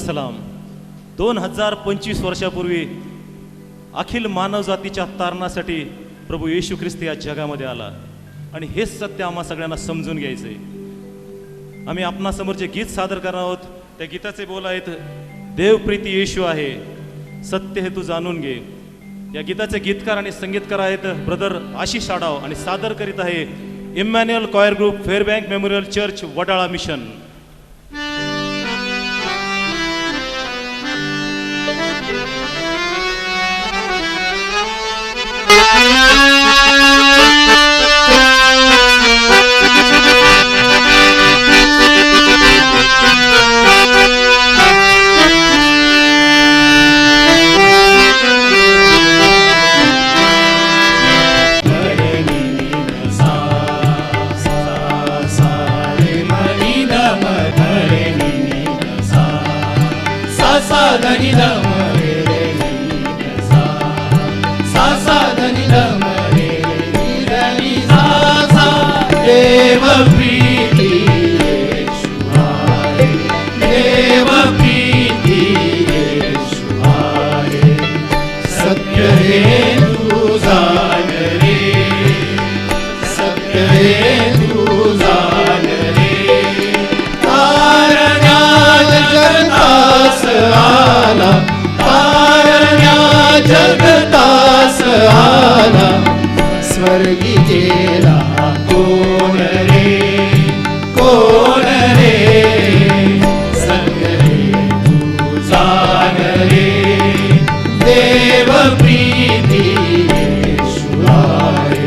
सलाम. 2025 वर्षापूर्वी अखिल मानवजातीच्या तारणासाठी प्रभू येशू ख्रिस्त या जगामध्ये आला आणि हेच सत्य आम्हा सगळ्यांना समजून घ्यायचंय. आम्ही आपणासमोर जे गीत सादर करणार आहोत त्या गीताचे बोल आहेत, देवप्रीती येशू आहे, सत्य हे तू जाणून घे. या गीताचे गीतकार आणि संगीतकार आहेत ब्रदर आशिष आडाव आणि सादर करीत आहे Emmanuel choir group, Fairbank memorial church, Wadala mission. जगतास आला स्वर्गी केला कोण रे, कोण रे, सगळे तू जाण रे, देव प्रीती येशू आहे.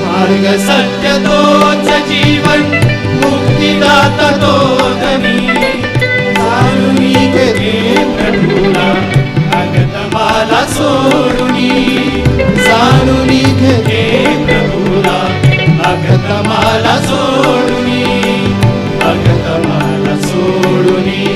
मार्ग सत्य तोच जीवन, मुक्तिदाता तो धनी, जाणूनी घे प्रभूला अगत मला सोडूनी, जाणूनी घे प्रभूला अगत मला सोडूनी, अगत मला सोडूनी.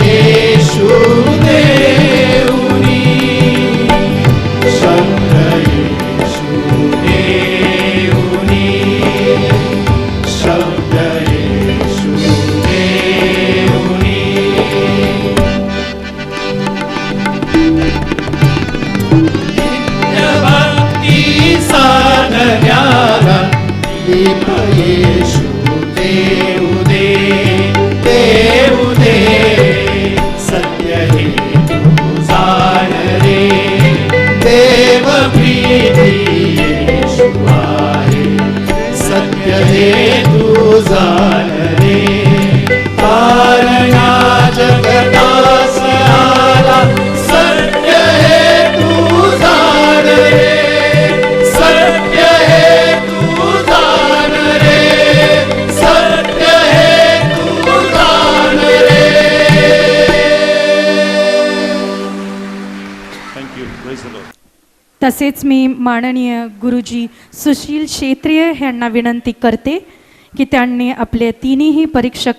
येशू देऊनी, शब्द येशू देऊनी, शब्द येशू देऊनी. नित्यभक्ती साधण्याला दीप येशू देऊ दे, देऊ दे. सत्य हे तू जाण रे, देव प्रीती येशू आहे. सत्य हे तू जाण रे, तारणा जगतास आला. सत्य हे तू जाण रे, सत्य हे तू जाण रे, सत्य हे तू जाण रे. थँक्यू. Praise the Lord. तसेच मी माननीय गुरुजी सुशील क्षेत्रीय यांना विनंती करते की त्यांनी आपले तिन्ही परीक्षक